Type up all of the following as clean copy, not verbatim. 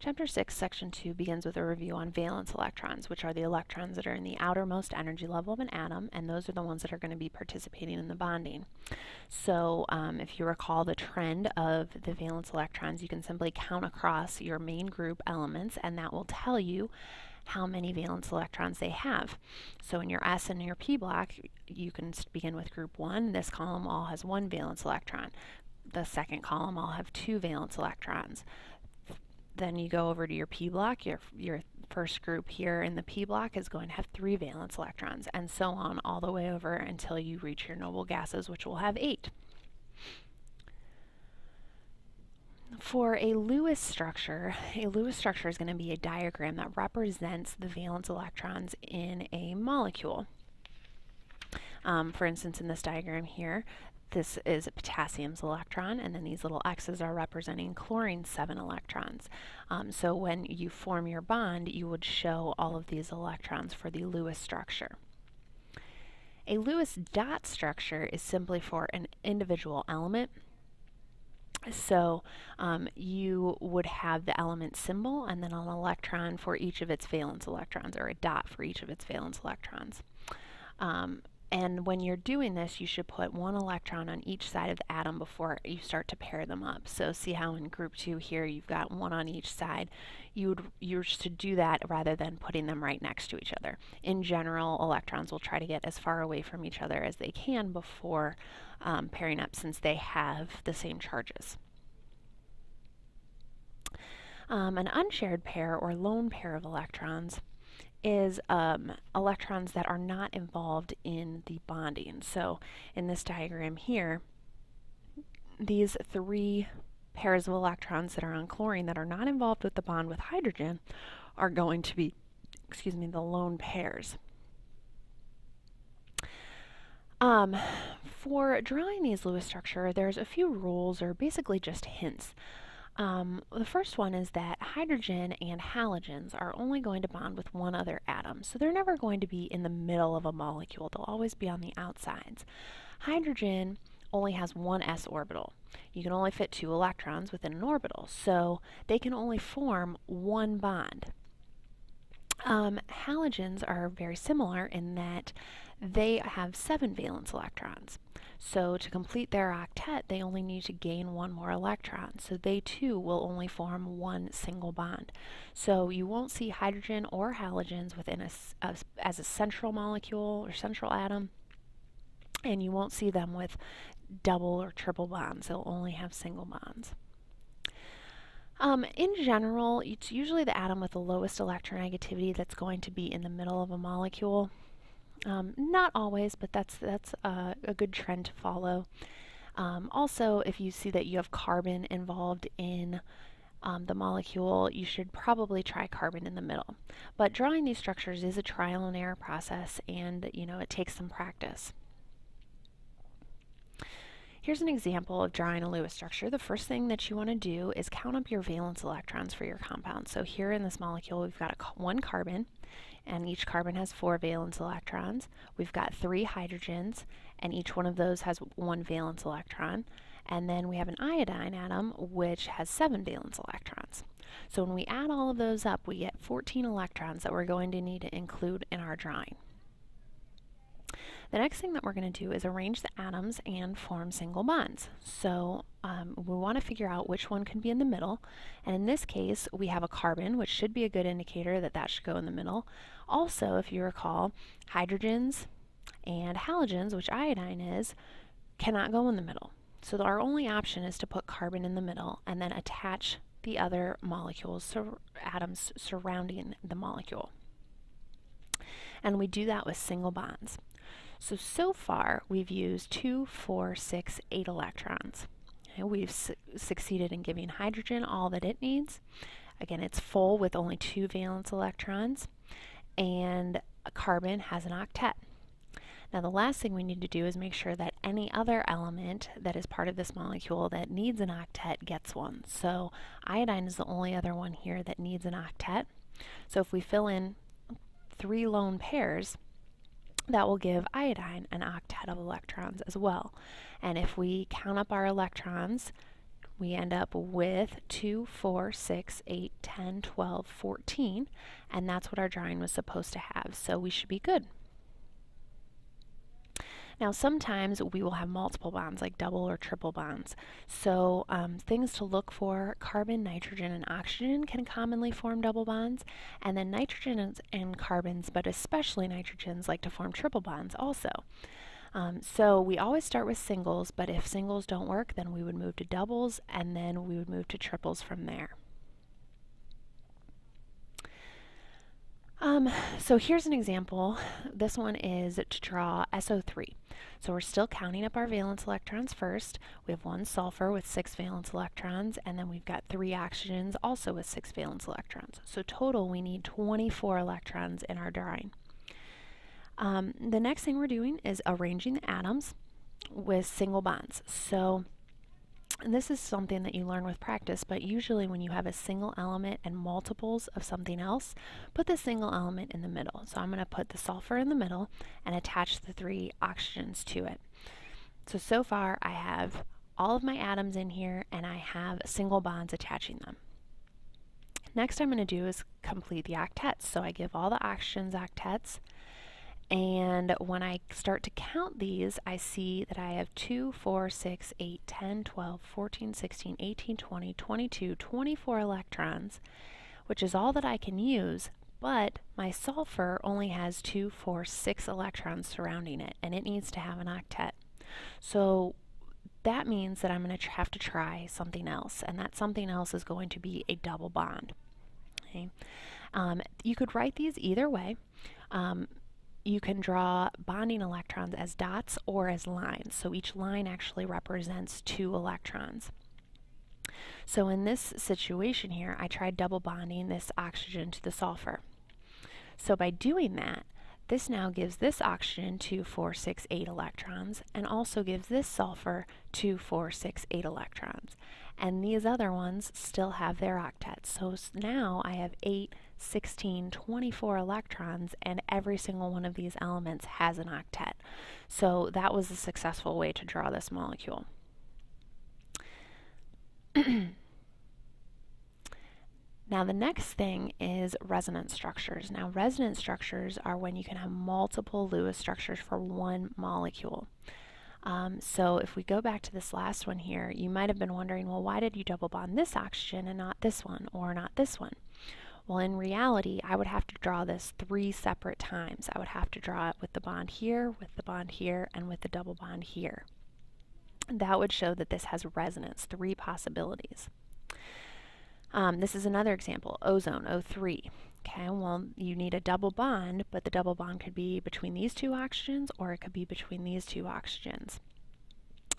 Chapter 6, Section 2 begins with a review on valence electrons, which are the electrons that are in the outermost energy level of an atom, and those are the ones that are going to be participating in the bonding. So if you recall the trend of the valence electrons, you can simply count across your main group elements, and that will tell you how many valence electrons they have. So in your S and your P block, you can begin with group 1. This column all has 1 valence electron. The second column all have 2 valence electrons. Then you go over to your P block, your first group here in the P block is going to have 3 valence electrons, and so on all the way over until you reach your noble gases, which will have 8. For a Lewis structure is going to be a diagram that represents the valence electrons in a molecule. For instance, in this diagram here, this is potassium's electron, and then these little X's are representing chlorine's 7 electrons. So when you form your bond, you would show all of these electrons for the Lewis structure. A Lewis dot structure is simply for an individual element. So you would have the element symbol and then an electron for each of its valence electrons, or a dot for each of its valence electrons. And when you're doing this, you should put 1 electron on each side of the atom before you start to pair them up. So see how in group 2 here you've got 1 on each side. You should do that rather than putting them right next to each other. In general, electrons will try to get as far away from each other as they can before pairing up, since they have the same charges. An unshared pair or lone pair of electrons is electrons that are not involved in the bonding. So in this diagram here, these 3 pairs of electrons that are on chlorine that are not involved with the bond with hydrogen are going to be, the lone pairs. For drawing these Lewis structure, there's a few rules, or basically just hints. The first one is that hydrogen and halogens are only going to bond with one other atom, so they're never going to be in the middle of a molecule. They'll always be on the outsides. Hydrogen only has 1 s orbital. You can only fit 2 electrons within an orbital, so they can only form 1 bond. Halogens are very similar in that they have 7 valence electrons. So to complete their octet, they only need to gain 1 more electron. So they too will only form 1 single bond. So you won't see hydrogen or halogens within as a central molecule or central atom, and you won't see them with double or triple bonds. They'll only have single bonds. In general, it's usually the atom with the lowest electronegativity that's going to be in the middle of a molecule. Not always, but that's a good trend to follow. Also, if you see that you have carbon involved in the molecule, you should probably try carbon in the middle. But drawing these structures is a trial and error process, and it takes some practice. Here's an example of drawing a Lewis structure. The first thing that you want to do is count up your valence electrons for your compound. So here in this molecule, we've got 1 carbon, and each carbon has 4 valence electrons. We've got 3 hydrogens, and each one of those has 1 valence electron. And then we have an iodine atom, which has 7 valence electrons. So when we add all of those up, we get 14 electrons that we're going to need to include in our drawing. The next thing that we're going to do is arrange the atoms and form single bonds. So we want to figure out which one can be in the middle, and in this case we have a carbon, which should be a good indicator that that should go in the middle. Also, if you recall, hydrogens and halogens, which iodine is, cannot go in the middle. So our only option is to put carbon in the middle and then attach the other molecules, atoms surrounding the molecule. And we do that with single bonds. So far we've used 2, 4, 6, 8 electrons. And we've succeeded in giving hydrogen all that it needs. Again, it's full with only 2 valence electrons, and carbon has an octet. Now the last thing we need to do is make sure that any other element that is part of this molecule that needs an octet gets one. So iodine is the only other one here that needs an octet. So if we fill in 3 lone pairs, that will give iodine an octet of electrons as well. And if we count up our electrons we end up with 2, 4, 6, 8, 10, 12, 14, and that's what our drawing was supposed to have, so we should be good. Now sometimes we will have multiple bonds, like double or triple bonds. So things to look for: carbon, nitrogen, and oxygen can commonly form double bonds, and then nitrogen and carbons, but especially nitrogens, like to form triple bonds also. So we always start with singles, but if singles don't work, then we would move to doubles, and then we would move to triples from there. So here's an example. This one is to draw SO3. So we're still counting up our valence electrons first. We have 1 sulfur with 6 valence electrons, and then we've got 3 oxygens also with 6 valence electrons. So total we need 24 electrons in our drawing. The next thing we're doing is arranging the atoms with single bonds. So this is something that you learn with practice, but usually when you have a single element and multiples of something else, put the single element in the middle. So I'm going to put the sulfur in the middle and attach the 3 oxygens to it. So far I have all of my atoms in here and I have single bonds attaching them. Next I'm going to do is complete the octets. So I give all the oxygens octets, and when I start to count these, I see that I have 2, 4, 6, 8, 10, 12, 14, 16, 18, 20, 22, 24 electrons, which is all that I can use, but my sulfur only has 2, 4, 6 electrons surrounding it, and it needs to have an octet. So that means that I'm going to have to try something else, and that something else is going to be a double bond. Okay? You could write these either way. You can draw bonding electrons as dots or as lines. So each line actually represents 2 electrons. So in this situation here, I tried double bonding this oxygen to the sulfur. So by doing that, this now gives this oxygen 2, 4, 6, 8 electrons, and also gives this sulfur 2, 4, 6, 8 electrons. And these other ones still have their octets. So now I have 8, 16, 24 electrons, and every single one of these elements has an octet. So that was a successful way to draw this molecule. Now the next thing is resonance structures. Now resonance structures are when you can have multiple Lewis structures for one molecule. So if we go back to this last one here, you might have been wondering, well, why did you double bond this oxygen and not this one, or not this one? Well, in reality, I would have to draw this 3 separate times. I would have to draw it with the bond here, with the bond here, and with the double bond here. That would show that this has resonance, 3 possibilities. This is another example, ozone, O3. Okay, well, you need a double bond, but the double bond could be between these 2 oxygens, or it could be between these 2 oxygens.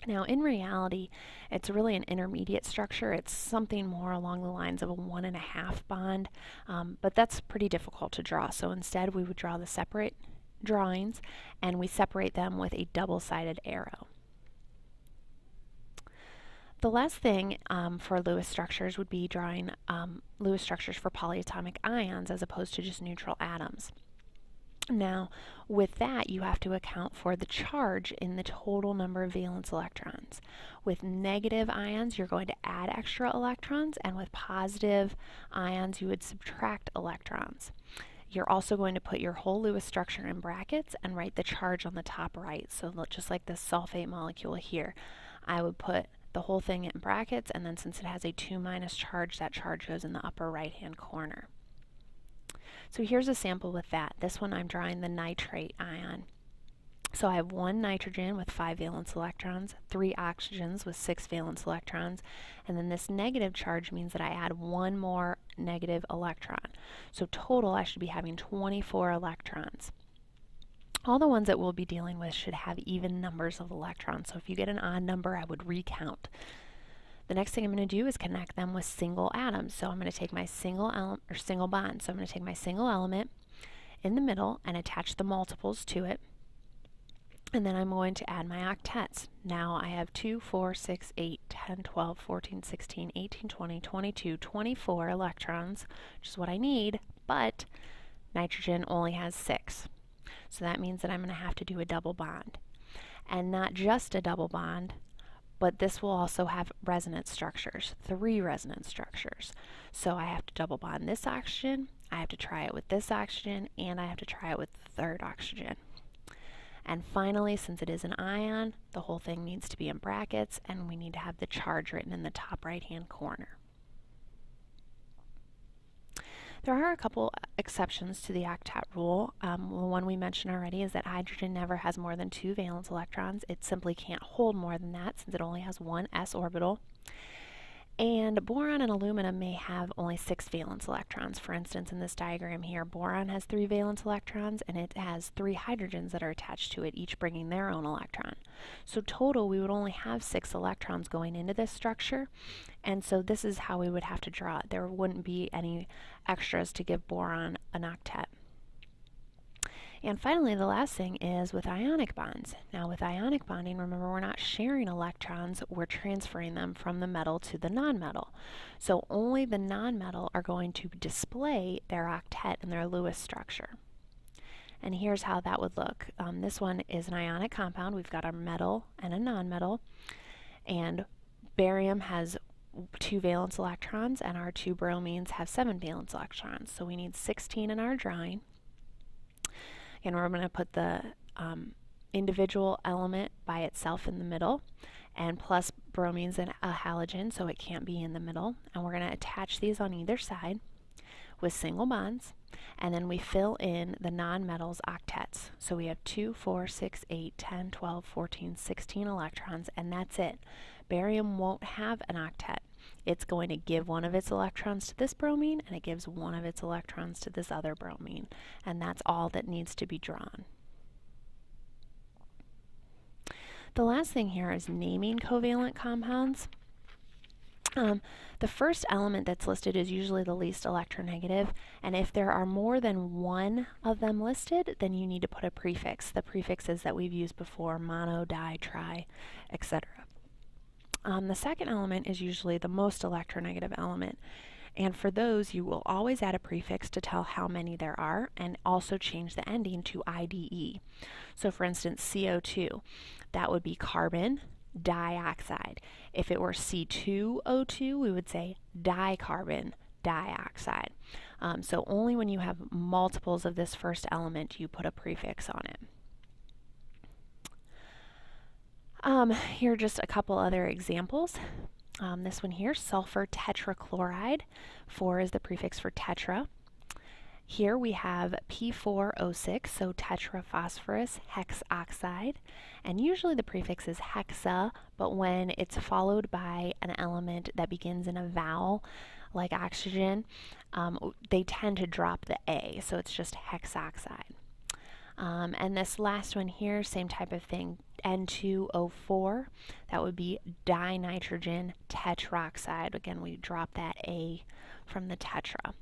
Now, in reality, it's really an intermediate structure. It's something more along the lines of a 1.5 bond, but that's pretty difficult to draw. So instead, we would draw the separate drawings, and we separate them with a double-sided arrow. The last thing for Lewis structures would be drawing Lewis structures for polyatomic ions as opposed to just neutral atoms. Now, with that, you have to account for the charge in the total number of valence electrons. With negative ions, you're going to add extra electrons, and with positive ions, you would subtract electrons. You're also going to put your whole Lewis structure in brackets and write the charge on the top right. So just like this sulfate molecule here, I would put the whole thing in brackets, and then since it has a 2- charge, that charge goes in the upper right-hand corner. So here's a sample with that. This one I'm drawing the nitrate ion. So I have 1 nitrogen with 5 valence electrons, 3 oxygens with 6 valence electrons, and then this negative charge means that I add 1 more negative electron. So total I should be having 24 electrons. All the ones that we'll be dealing with should have even numbers of electrons. So if you get an odd number, I would recount. The next thing I'm going to do is connect them with single atoms. So I'm going to take my single bond. So I'm going to take my single element in the middle and attach the multiples to it. And then I'm going to add my octets. Now I have 2, 4, 6, 8, 10, 12, 14, 16, 18, 20, 22, 24 electrons, which is what I need, but nitrogen only has 6. So that means that I'm going to have to do a double bond. And not just a double bond, but this will also have resonance structures, 3 resonance structures. So I have to double bond this oxygen, I have to try it with this oxygen, and I have to try it with the 3rd oxygen. And finally, since it is an ion, the whole thing needs to be in brackets, and we need to have the charge written in the top right-hand corner. There are a couple exceptions to the octet rule. One we mentioned already is that hydrogen never has more than 2 valence electrons. It simply can't hold more than that since it only has 1 s orbital. And boron and aluminum may have only 6 valence electrons. For instance, in this diagram here, boron has 3 valence electrons, and it has 3 hydrogens that are attached to it, each bringing their own electron. So total, we would only have 6 electrons going into this structure, and so this is how we would have to draw it. There wouldn't be any extras to give boron an octet. And finally, the last thing is with ionic bonds. Now with ionic bonding, remember, we're not sharing electrons, we're transferring them from the metal to the nonmetal. So only the nonmetal are going to display their octet in their Lewis structure. And here's how that would look. This one is an ionic compound. We've got a metal and a nonmetal, and barium has 2 valence electrons, and our 2 bromines have 7 valence electrons. So we need 16 in our drawing. And we're going to put the individual element by itself in the middle, and plus bromines and a halogen, so it can't be in the middle. And we're going to attach these on either side with single bonds, and then we fill in the nonmetals octets. So we have 2, 4, 6, 8, 10, 12, 14, 16 electrons, and that's it. Barium won't have an octet. It's going to give one of its electrons to this bromine, and it gives one of its electrons to this other bromine, and that's all that needs to be drawn. The last thing here is naming covalent compounds. The first element that's listed is usually the least electronegative, and if there are more than one of them listed, then you need to put a prefix. The prefixes that we've used before: mono, di, tri, etc. The second element is usually the most electronegative element, and for those you will always add a prefix to tell how many there are, and also change the ending to IDE. So for instance, CO2, that would be carbon dioxide. If it were C2O2, we would say dicarbon dioxide. So only when you have multiples of this first element you put a prefix on it. Here are just a couple other examples. This one here, sulfur tetrachloride. 4 is the prefix for tetra. Here we have P4O6, so tetraphosphorus hexoxide. And usually the prefix is hexa, but when it's followed by an element that begins in a vowel, like oxygen, they tend to drop the A, so it's just hexoxide. And this last one here, same type of thing, N2O4, that would be dinitrogen tetroxide. Again, we drop that A from the tetra.